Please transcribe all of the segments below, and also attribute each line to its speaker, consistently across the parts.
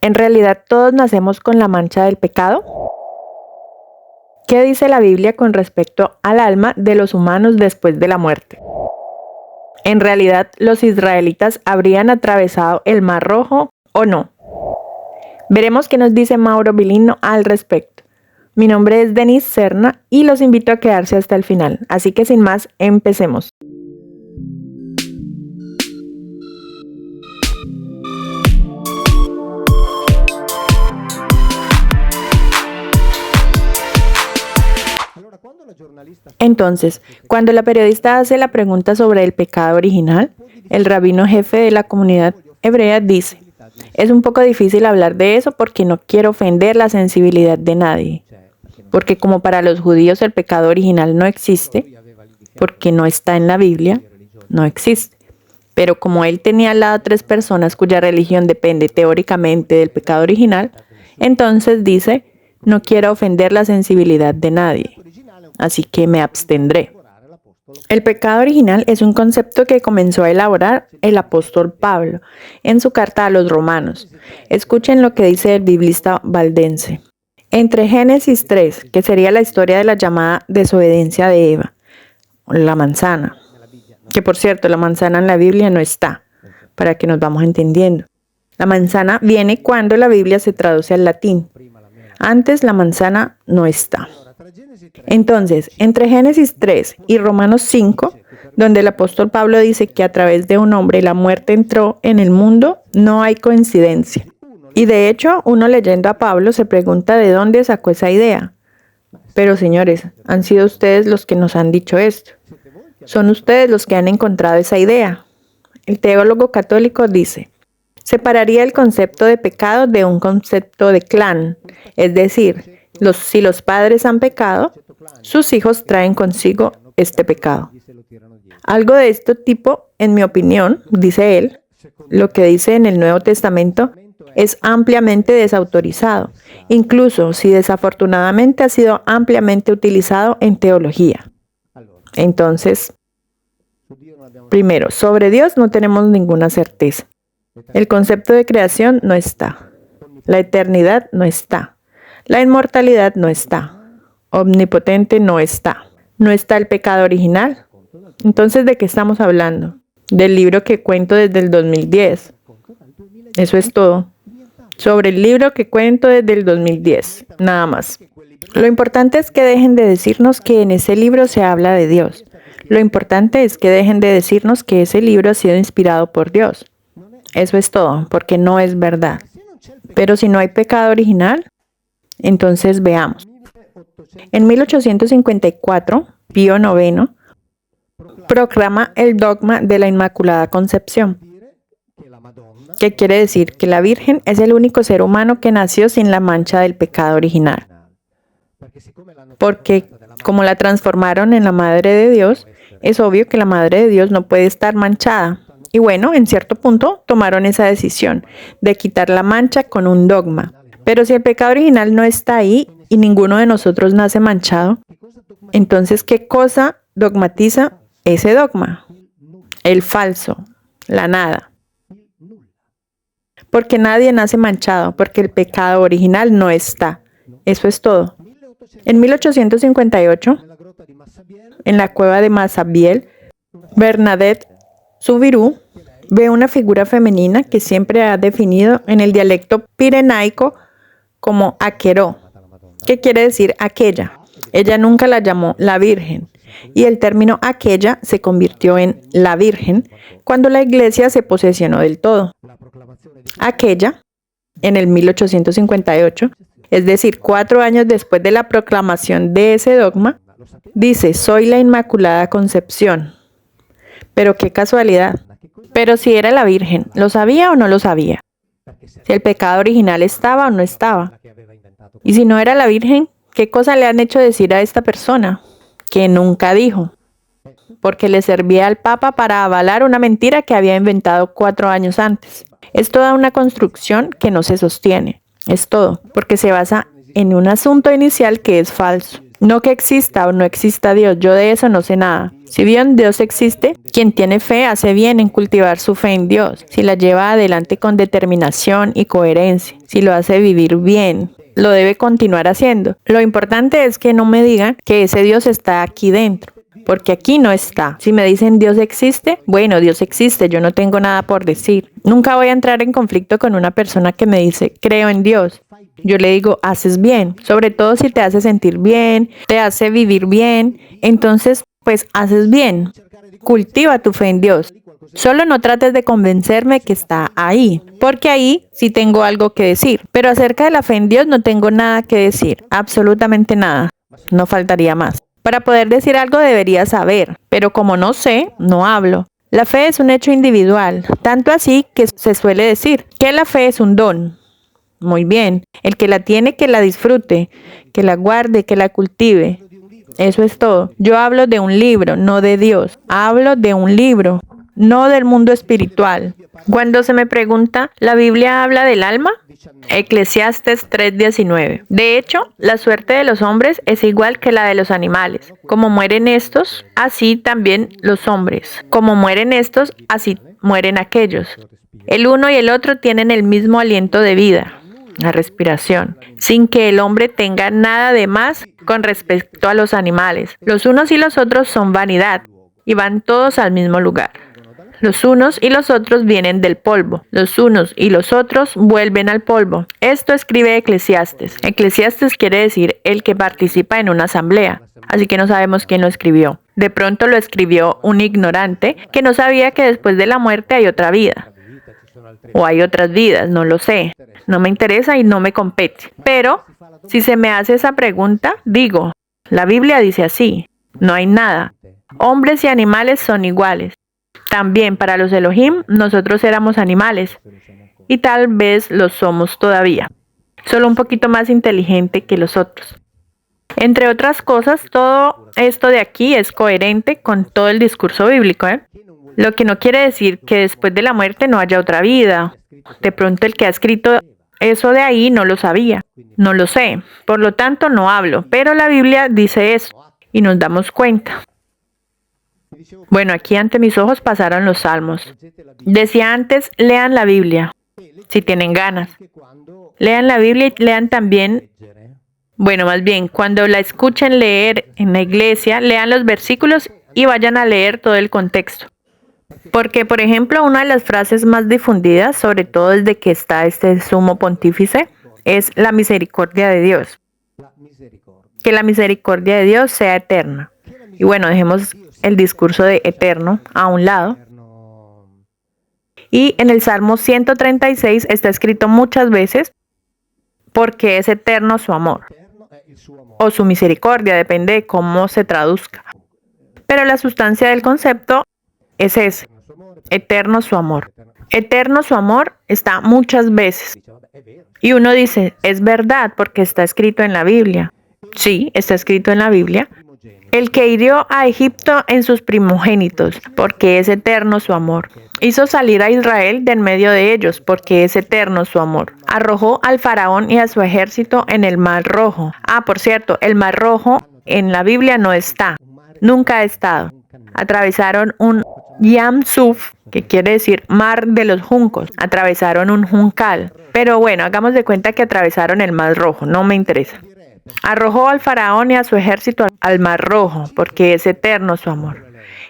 Speaker 1: ¿En realidad todos nacemos con la mancha del pecado? ¿Qué dice la Biblia con respecto al alma de los humanos después de la muerte? ¿En realidad los israelitas habrían atravesado el Mar Rojo o no? Veremos qué nos dice Mauro Bilino al respecto. Mi nombre es Denise Serna y los invito a quedarse hasta el final. Así que sin más, empecemos. Entonces, cuando la periodista hace la pregunta sobre el pecado original, el rabino jefe de la comunidad hebrea dice: es un poco difícil hablar de eso porque no quiero ofender la sensibilidad de nadie. Porque como para los judíos el pecado original no existe, porque no está en la Biblia, no existe. Pero como él tenía al lado 3 personas cuya religión depende teóricamente del pecado original, entonces dice: no quiero ofender la sensibilidad de nadie, así que me abstendré. El pecado original es un concepto que comenzó a elaborar el apóstol Pablo en su carta a los romanos. Escuchen lo que dice el biblista valdense. Entre Génesis 3, que sería la historia de la llamada desobediencia de Eva, la manzana, que por cierto, la manzana en la Biblia no está, para que nos vamos entendiendo. La manzana viene cuando la Biblia se traduce al latín. Antes la manzana no está. Entonces, entre Génesis 3 y Romanos 5, donde el apóstol Pablo dice que a través de un hombre la muerte entró en el mundo, no hay coincidencia. Y de hecho, uno leyendo a Pablo se pregunta de dónde sacó esa idea. Pero señores, han sido ustedes los que nos han dicho esto. Son ustedes los que han encontrado esa idea. El teólogo católico dice: separaría el concepto de pecado de un concepto de clan, es decir, si los padres han pecado, sus hijos traen consigo este pecado. Algo de este tipo, en mi opinión, dice él, lo que dice en el Nuevo Testamento es ampliamente desautorizado, incluso si desafortunadamente ha sido ampliamente utilizado en teología. Entonces, primero, sobre Dios no tenemos ninguna certeza. El concepto de creación no está. La eternidad no está. La inmortalidad no está. Omnipotente no está. No está el pecado original. Entonces, ¿de qué estamos hablando? Del libro que cuento desde el 2010. Eso es todo. Sobre el libro que cuento desde el 2010. Nada más. Lo importante es que dejen de decirnos que en ese libro se habla de Dios. Lo importante es que dejen de decirnos que ese libro ha sido inspirado por Dios. Eso es todo, porque no es verdad. Pero si no hay pecado original, entonces veamos. En 1854, Pío IX proclama el dogma de la Inmaculada Concepción, que quiere decir que la Virgen es el único ser humano que nació sin la mancha del pecado original. Porque como la transformaron en la Madre de Dios, es obvio que la Madre de Dios no puede estar manchada. Y bueno, en cierto punto tomaron esa decisión de quitar la mancha con un dogma. Pero si el pecado original no está ahí y ninguno de nosotros nace manchado, entonces ¿qué cosa dogmatiza ese dogma? El falso, la nada. Porque nadie nace manchado, porque el pecado original no está. Eso es todo. En 1858, en la cueva de Massabielle, Bernadette Soubirous ve una figura femenina que siempre ha definido en el dialecto pirenaico como aqueró, que quiere decir aquella. Ella nunca la llamó la Virgen, y el término aquella se convirtió en la Virgen cuando la Iglesia se posesionó del todo. Aquella, en el 1858, es decir, 4 años después de la proclamación de ese dogma, dice: soy la Inmaculada Concepción. Pero qué casualidad. Pero si era la Virgen, ¿lo sabía o no lo sabía? Si el pecado original estaba o no estaba. Y si no era la Virgen, ¿qué cosa le han hecho decir a esta persona? Que nunca dijo. Porque le servía al Papa para avalar una mentira que había inventado 4 años antes. Es toda una construcción que no se sostiene. Es todo, porque se basa en un asunto inicial que es falso. No que exista o no exista Dios, yo de eso no sé nada. Si bien Dios existe, quien tiene fe hace bien en cultivar su fe en Dios, si la lleva adelante con determinación y coherencia, si lo hace vivir bien, lo debe continuar haciendo. Lo importante es que no me digan que ese Dios está aquí dentro, porque aquí no está. Si me dicen Dios existe, bueno, Dios existe, yo no tengo nada por decir. Nunca voy a entrar en conflicto con una persona que me dice, creo en Dios. Yo le digo, haces bien, sobre todo si te hace sentir bien, te hace vivir bien, entonces pues haces bien. Cultiva tu fe en Dios. Solo no trates de convencerme que está ahí, porque ahí sí tengo algo que decir. Pero acerca de la fe en Dios no tengo nada que decir, absolutamente nada. No faltaría más. Para poder decir algo debería saber, pero como no sé, no hablo. La fe es un hecho individual, tanto así que se suele decir que la fe es un don. Muy bien, el que la tiene, que la disfrute, que la guarde, que la cultive. Eso es todo. Yo hablo de un libro, no de Dios. Hablo de un libro, no del mundo espiritual. Cuando se me pregunta, ¿la Biblia habla del alma? Eclesiastes 3:19. De hecho, la suerte de los hombres es igual que la de los animales. Como mueren estos, así también los hombres. Como mueren estos, así mueren aquellos. El uno y el otro tienen el mismo aliento de vida, la respiración, sin que el hombre tenga nada de más con respecto a los animales. Los unos y los otros son vanidad y van todos al mismo lugar. Los unos y los otros vienen del polvo. Los unos y los otros vuelven al polvo. Esto escribe Eclesiastes. Eclesiastes quiere decir el que participa en una asamblea. Así que no sabemos quién lo escribió. De pronto lo escribió un ignorante que no sabía que después de la muerte hay otra vida. O hay otras vidas, no lo sé. No me interesa y no me compete. Pero si se me hace esa pregunta, digo, la Biblia dice así, no hay nada. Hombres y animales son iguales. También para los Elohim, nosotros éramos animales. Y tal vez lo somos todavía. Solo un poquito más inteligente que los otros. Entre otras cosas, todo esto de aquí es coherente con todo el discurso bíblico, ¿eh? Lo que no quiere decir que después de la muerte no haya otra vida. De pronto el que ha escrito eso de ahí no lo sabía. No lo sé. Por lo tanto, no hablo. Pero la Biblia dice eso. Y nos damos cuenta. Bueno, aquí ante mis ojos pasaron los salmos. Decía antes, lean la Biblia, si tienen ganas. Lean la Biblia y lean también, bueno, más bien, cuando la escuchen leer en la iglesia, lean los versículos y vayan a leer todo el contexto. Porque, por ejemplo, una de las frases más difundidas, sobre todo desde que está este sumo pontífice, es la misericordia de Dios. Que la misericordia de Dios sea eterna. Y bueno, dejemos el discurso de eterno a un lado. Y en el Salmo 136 está escrito muchas veces porque es eterno su amor o su misericordia, depende de cómo se traduzca. Pero la sustancia del concepto es ese, eterno su amor. Eterno su amor está muchas veces. Y uno dice, es verdad porque está escrito en la Biblia. Sí, está escrito en la Biblia. El que hirió a Egipto en sus primogénitos, porque es eterno su amor. Hizo salir a Israel de en medio de ellos, porque es eterno su amor. Arrojó al faraón y a su ejército en el mar Rojo. Ah, por cierto, el mar Rojo en la Biblia no está. Nunca ha estado. Atravesaron un Yam Suf, que quiere decir mar de los juncos. Atravesaron un juncal. Pero bueno, hagamos de cuenta que atravesaron el mar Rojo. No me interesa. Arrojó al faraón y a su ejército al mar Rojo, porque es eterno su amor.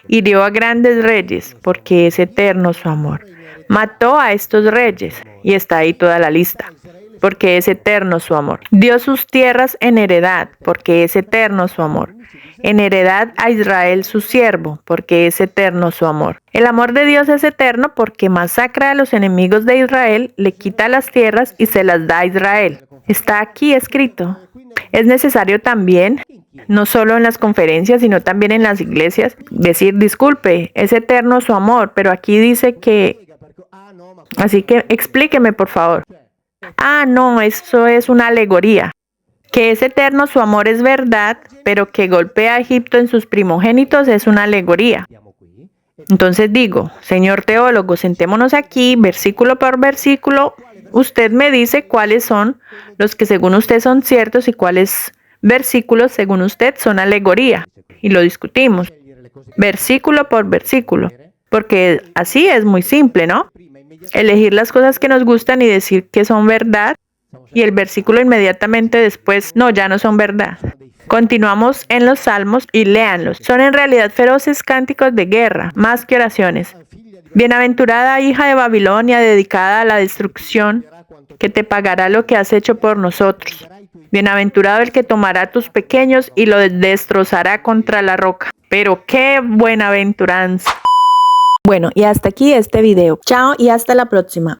Speaker 1: Hirió a grandes reyes, porque es eterno su amor. Mató a estos reyes, y está ahí toda la lista, porque es eterno su amor. Dio sus tierras en heredad, porque es eterno su amor. En heredad a Israel su siervo, porque es eterno su amor. El amor de Dios es eterno porque masacra a los enemigos de Israel, le quita las tierras y se las da a Israel. Está aquí escrito. Es necesario también, no solo en las conferencias, sino también en las iglesias, decir, disculpe, es eterno su amor, pero aquí dice que... Así que explíqueme, por favor. Ah, no, eso es una alegoría. Que es eterno su amor es verdad, pero que golpea a Egipto en sus primogénitos es una alegoría. Entonces digo, señor teólogo, sentémonos aquí, versículo por versículo. Usted me dice cuáles son los que según usted son ciertos y cuáles versículos, según usted, son alegoría, y lo discutimos, versículo por versículo, porque así es muy simple, ¿no? Elegir las cosas que nos gustan y decir que son verdad, y el versículo inmediatamente después, no, ya no son verdad. Continuamos en los salmos y léanlos. Son en realidad feroces cánticos de guerra, más que oraciones. Bienaventurada hija de Babilonia, dedicada a la destrucción, que te pagará lo que has hecho por nosotros. Bienaventurado el que tomará a tus pequeños y lo destrozará contra la roca. Pero qué buenaventuranza. Bueno, y hasta aquí este video. Chao y hasta la próxima.